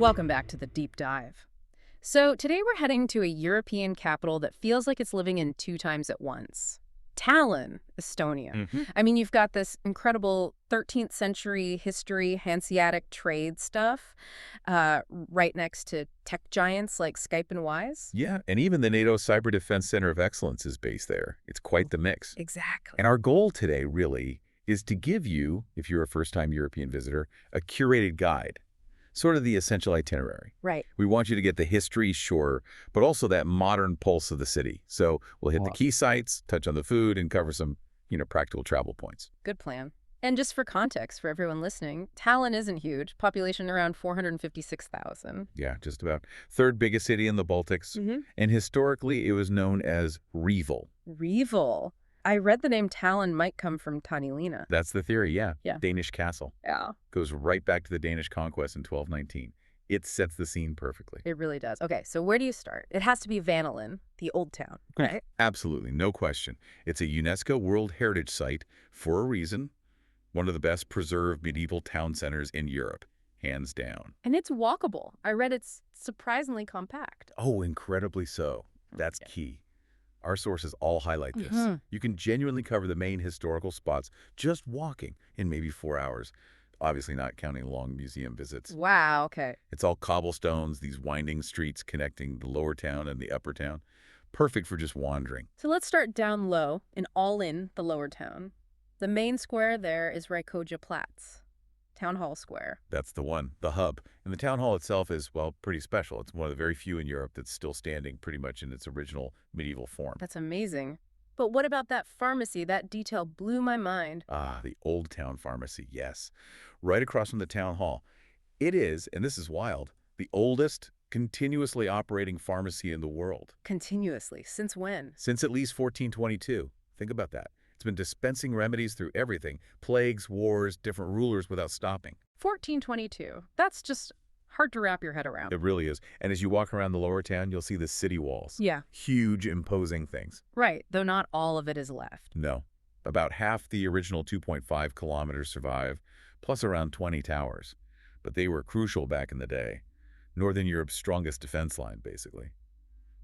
Welcome back to the deep dive. So, today we're heading to a European capital that feels like it's living in two times at once. Tallinn, Estonia. Hmm. I mean, you've got this incredible 13th century history, Hanseatic trade stuff, right next to tech giants like Skype and Wise. Yeah, and even the NATO Cyber Defense Center of Excellence is based there. It's quite the mix. Exactly. And our goal today, really, is to give you, if you're a first-time European visitor, a curated guide, sort of the essential itinerary. Right. We want you to get the history, sure, but also that modern pulse of the city. So we'll hit the key sites, touch on the food, and cover some, practical travel points. Good plan. And just for context for everyone listening, Tallinn isn't huge, population around 456,000. Yeah, just about. Third biggest city in the Baltics. And historically, it was known as Revel. Revel. I read the name Tallinn might come from Tanilina. That's the theory, yeah. Yeah. Danish castle. Yeah, Goes right back to the Danish conquest in 1219. It sets the scene perfectly. it really does. Okay, so where do you start? It has to be Vanillin, the old town, right? Absolutely, no question. It's a UNESCO World Heritage Site for a reason. One of the best preserved medieval town centers in Europe, hands down. And it's walkable. I read it's surprisingly compact. Oh, incredibly so. That's Okay. key. Our sources all highlight this. Mhm. You can genuinely cover the main historical spots just walking in maybe 4 hours. Obviously not counting long museum visits. Wow, okay. It's all cobblestones, these winding streets connecting the lower town and the upper town. Perfect for just wandering. So let's start down low and all in the lower town. The main square there is Raikoja Platz, Town Hall Square. That's the one, the hub. And the town hall itself is, well, pretty special. It's one of the very few in Europe that's still standing pretty much in its original medieval form. That's amazing. But what about that pharmacy? That detail blew my mind. Ah, the Old Town Pharmacy, yes. Right across from the town hall. It is, and this is wild, the oldest continuously operating pharmacy in the world. Continuously. Since when? Since at least 1422. Think about that. It's been dispensing remedies through everything. Plagues, wars, different rulers without stopping. 1422. That's just hard to wrap your head around. It really is. And as you walk around the lower town, you'll see the city walls. Yeah. Huge, imposing things. Right, though not all of it is left. No. About half the original 2.5 kilometers survive, plus around 20 towers. But they were crucial back in the day. Northern Europe's strongest defense line, basically.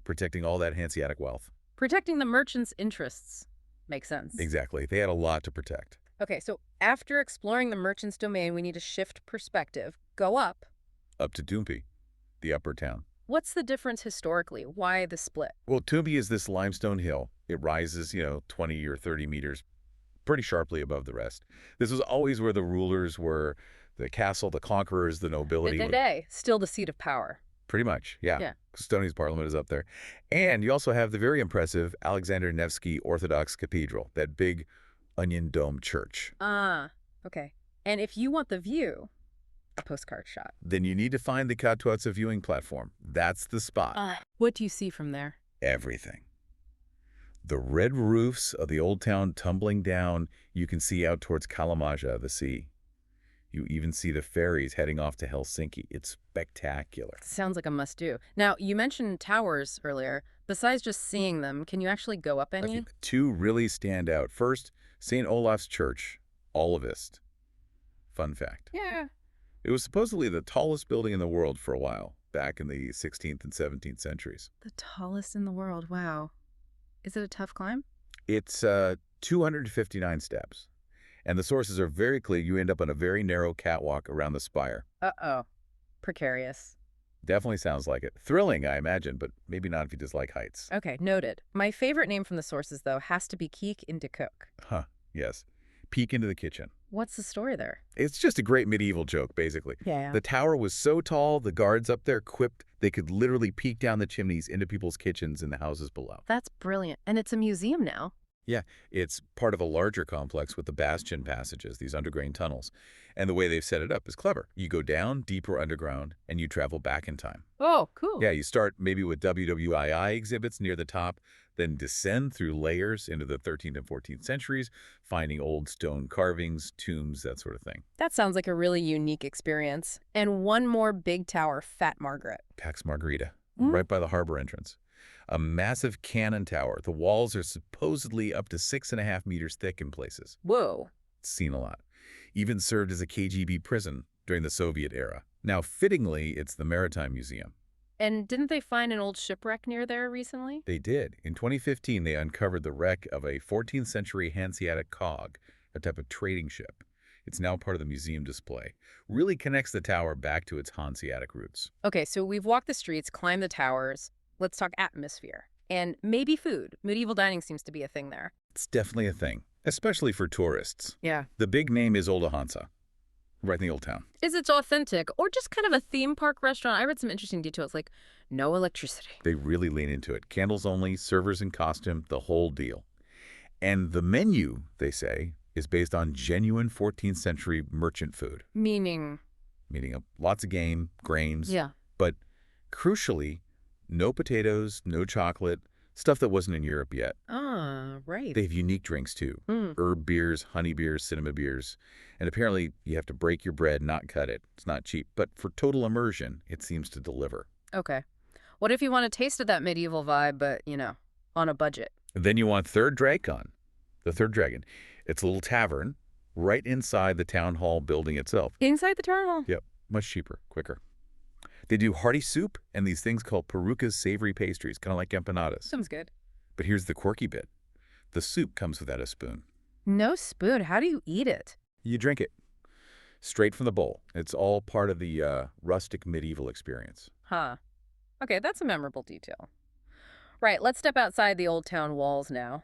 Protecting all that Hanseatic wealth. Protecting the merchants' interests. Makes sense. Exactly. They had a lot to protect. Okay, so after exploring the merchant's domain, we need to shift perspective. Go up. Up to Tumpi, the upper town. What's the difference historically? Why the split? Well, Tumpi is this limestone hill. It rises, 20 or 30 meters pretty sharply above the rest. This was always where the rulers were, the castle, the conquerors, the nobility. Today, still the seat of power. Pretty much, yeah. Yeah. Estonia's parliament is up there. And you also have the very impressive Alexander Nevsky Orthodox Cathedral, that big onion dome church. Ah, okay. And if you want the view, a postcard shot. Then you need to find the Katowice viewing platform. That's the spot. What do you see from there? Everything. The red roofs of the old town tumbling down, you can see out towards Kalamaja, the sea. You even see the ferries heading off to Helsinki. It's spectacular. Sounds like a must-do. Now, you mentioned towers earlier. Besides just seeing them, can you actually go up any? Okay, two really stand out. First, St. Olaf's Church, Olavist. Fun fact. Yeah. It was supposedly the tallest building in the world for a while, back in the 16th and 17th centuries. The tallest in the world. Wow. Is it a tough climb? It's 259 steps. And the sources are very clear. You end up on a very narrow catwalk around the spire. Uh-oh. Precarious. Definitely sounds like it. Thrilling, I imagine, but maybe not if you dislike heights. Okay, noted. My favorite name from the sources, though, has to be Keek into Cook. Huh, yes. Peek into the kitchen. What's the story there? It's just a great medieval joke, basically. Yeah. The tower was so tall, the guards up there quipped they could literally peek down the chimneys into people's kitchens in the houses below. That's brilliant. And it's a museum now. Yeah, it's part of a larger complex with the bastion passages, these underground tunnels. And the way they've set it up is clever. You go down deeper underground, and you travel back in time. Oh, cool. Yeah, you start maybe with WWII exhibits near the top, then descend through layers into the 13th and 14th centuries, finding old stone carvings, tombs, that sort of thing. That sounds like a really unique experience. And one more big tower, Fat Margaret. Pax Margarita, right by the harbor entrance. A massive cannon tower. The walls are supposedly up to 6.5 meters thick in places. Whoa. It's seen a lot. Even served as a KGB prison during the Soviet era. Now, fittingly, it's the Maritime Museum. And didn't they find an old shipwreck near there recently? They did. In 2015, they uncovered the wreck of a 14th century Hanseatic cog, a type of trading ship. It's now part of the museum display. Really connects the tower back to its Hanseatic roots. Okay, so we've walked the streets, climbed the towers. Let's talk atmosphere. And maybe food. Medieval dining seems to be a thing there. It's definitely a thing, especially for tourists. Yeah. The big name is Old Hansa, right in the old town. Is it authentic or just kind of a theme park restaurant? I read some interesting details like no electricity. They really lean into it. Candles only, servers in costume, the whole deal. And the menu, they say, is based on genuine 14th century merchant food. Meaning? Meaning lots of game, grains. Yeah. But crucially, no potatoes, no chocolate, stuff that wasn't in Europe yet. Ah, right. They have unique drinks too. Herb beers, honey beers, cinnamon beers. And apparently you have to break your bread, not cut it. It's not cheap. But for total immersion, it seems to deliver. Okay. What if you want a taste of that medieval vibe, but, on a budget? And then you want Third Dragon. The Third Dragon. It's a little tavern right inside the town hall building itself. Inside the town hall? Yep. Much cheaper, quicker. They do hearty soup and these things called Peruca's savory pastries, kind of like empanadas. Sounds good. But here's the quirky bit. The soup comes without a spoon. No spoon. How do you eat it? You drink it straight from the bowl. It's all part of the rustic medieval experience. Huh. Okay, that's a memorable detail. Right, let's step outside the old town walls now.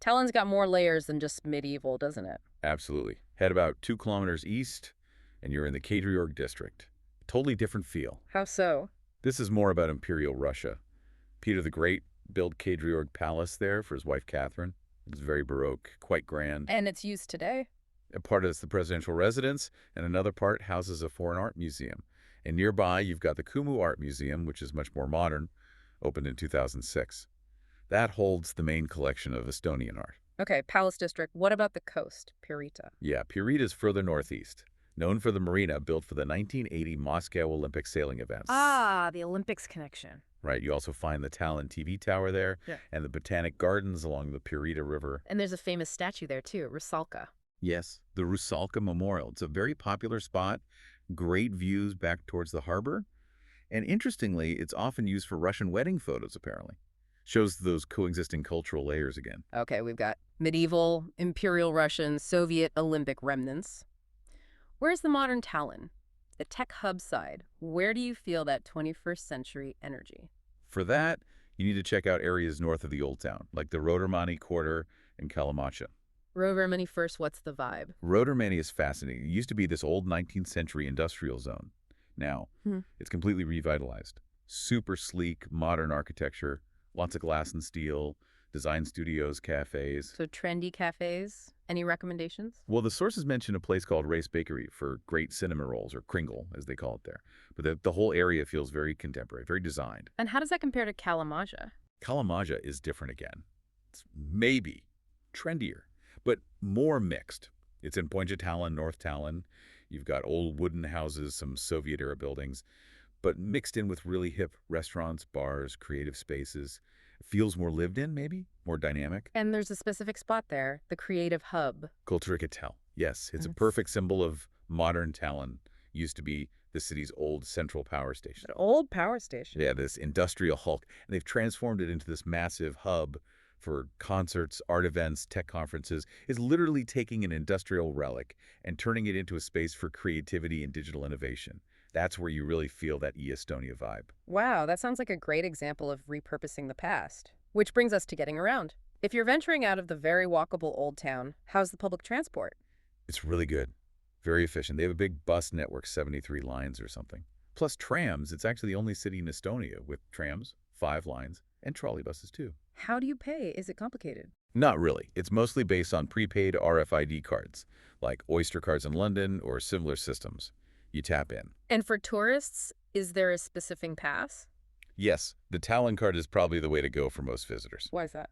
Tallinn's got more layers than just medieval, doesn't it? Absolutely. Head about 2 kilometers east, and you're in the Kadriorg district. Totally different feel. How so? This is more about Imperial Russia. Peter the Great built Kadriorg Palace there for his wife Catherine. It's very Baroque, quite grand. And it's used today? A part is the presidential residence, and another part houses a foreign art museum. And nearby, you've got the Kumu Art Museum, which is much more modern, opened in 2006. That holds the main collection of Estonian art. Okay, Palace District. What about the coast, Pirita? Yeah, Pirita's further northeast, known for the marina built for the 1980 Moscow Olympic sailing events. Ah, the Olympics connection. Right, you also find the Tallinn TV tower there, Yeah. and the botanic gardens along the Pirita River. And there's a famous statue there, too, Rusalka. Yes, the Rusalka Memorial. It's a very popular spot, great views back towards the harbor. And interestingly, it's often used for Russian wedding photos, apparently. Shows those coexisting cultural layers again. Okay, we've got medieval, Imperial Russian, Soviet, Olympic remnants. Where's the modern Tallinn? The tech hub side. Where do you feel that 21st century energy? For that, you need to check out areas north of the Old Town, like the Rodermani Quarter and Kalamacha. Rovermany first, what's the vibe? Rodermani is fascinating. It used to be this old 19th century industrial zone. Now, it's completely revitalized. Super sleek, modern architecture, lots of glass and steel, design studios, cafes. So trendy cafes. Any recommendations? Well, the sources mention a place called Race Bakery for great cinnamon rolls, or kringle, as they call it there. But the whole area feels very contemporary, very designed. And how does that compare to Kalamaja? Kalamaja is different again. It's maybe trendier, but more mixed. It's in Pointe Tallinn, North Tallinn. You've got old wooden houses, some Soviet-era buildings, but mixed in with really hip restaurants, bars, creative spaces. It feels more lived in, maybe, more dynamic. And there's a specific spot there, the creative hub. Kulturikatel. Yes, it's a perfect symbol of modern Tallinn. Used to be the city's old central power station. An old power station. Yeah, this industrial hulk. And they've transformed it into this massive hub for concerts, art events, tech conferences. Is literally taking an industrial relic and turning it into a space for creativity and digital innovation. That's where you really feel that Estonia vibe. Wow, that sounds like a great example of repurposing the past. Which brings us to getting around. If you're venturing out of the very walkable old town, how's the public transport? It's really good. Very efficient. They have a big bus network, 73 lines or something. Plus trams. It's actually the only city in Estonia with trams, 5 lines, and trolley buses too. How do you pay? Is it complicated? Not really. It's mostly based on prepaid RFID cards, like Oyster cards in London or similar systems. You tap in. And for tourists, is there a specific pass? Yes, the Tallinn card is probably the way to go for most visitors. Why is that?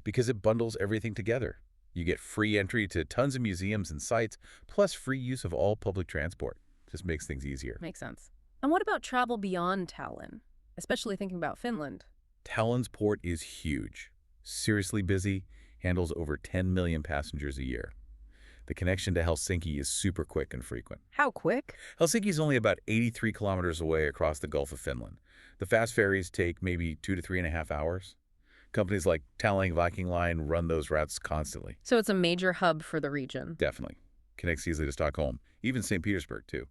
Because it bundles everything together. You get free entry to tons of museums and sites, plus free use of all public transport. Just makes things easier. Makes sense. And what about travel beyond Tallinn, especially thinking about Finland? Tallinn's port is huge. Seriously busy, handles over 10 million passengers a year. The connection to Helsinki is super quick and frequent. How quick? Helsinki is only about 83 kilometers away across the Gulf of Finland. The fast ferries take maybe 2 to 3.5 hours. Companies like Tallinn Viking Line run those routes constantly. So it's a major hub for the region. Definitely. Connects easily to Stockholm, even St. Petersburg, too.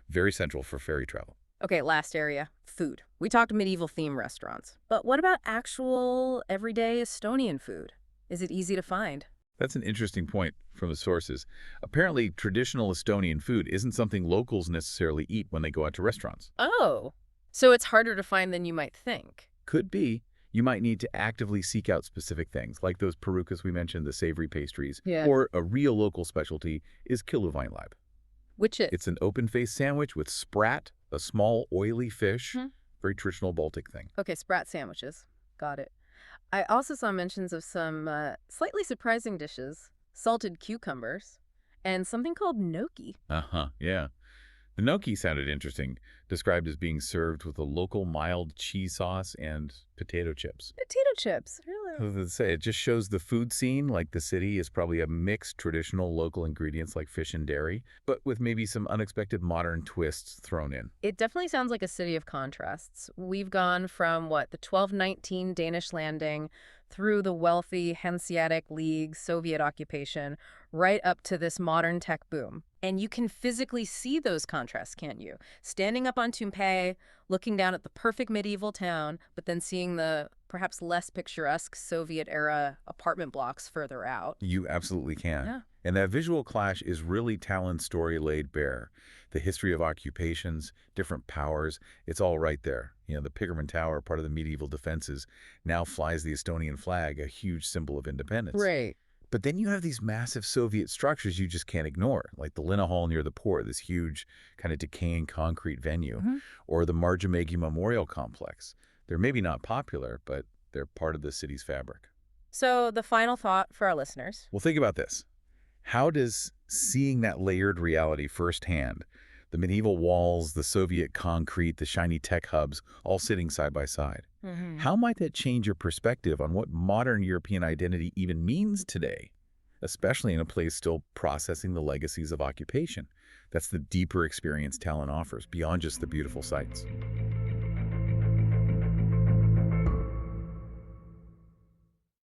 Very central for ferry travel. Okay, last area, food. We talked medieval theme restaurants. But what about actual everyday Estonian food? Is it easy to find? That's an interesting point from the sources. Apparently, traditional Estonian food isn't something locals necessarily eat when they go out to restaurants. Oh, so it's harder to find than you might think. Could be. You might need to actively seek out specific things, like those perukas we mentioned, the savory pastries, Yeah. or a real local specialty is kiluveinleib. Which is? It's an open-faced sandwich with sprat, a small oily fish, very traditional Baltic thing. Okay, sprat sandwiches. Got it. I also saw mentions of some slightly surprising dishes, salted cucumbers, and something called gnocchi. Yeah. The gnocchi sounded interesting, described as being served with a local mild cheese sauce and potato chips. Potato chips, I really? was gonna say, it just shows the food scene, like the city, is probably a mixed traditional local ingredients like fish and dairy, but with maybe some unexpected modern twists thrown in. It definitely sounds like a city of contrasts. We've gone from, the 1219 Danish landing through the wealthy Hanseatic League Soviet occupation, right up to this modern tech boom. And you can physically see those contrasts, can't you? Standing up on Tumpei, looking down at the perfect medieval town, but then seeing the perhaps less picturesque Soviet-era apartment blocks further out. You absolutely can. Yeah. And that visual clash is really Tallinn's story laid bare. The history of occupations, different powers, it's all right there. The Pigerman Tower, part of the medieval defenses, now flies the Estonian flag, a huge symbol of independence. Right. But then you have these massive Soviet structures you just can't ignore, like the Linna Hall near the port, this huge kind of decaying concrete venue, or the Marjamägi Memorial Complex. They're maybe not popular, but they're part of the city's fabric. So the final thought for our listeners. Well, think about this. How does seeing that layered reality firsthand, the medieval walls, the Soviet concrete, the shiny tech hubs, all sitting side by side, how might that change your perspective on what modern European identity even means today, especially in a place still processing the legacies of occupation? That's the deeper experience Tallinn offers, beyond just the beautiful sights.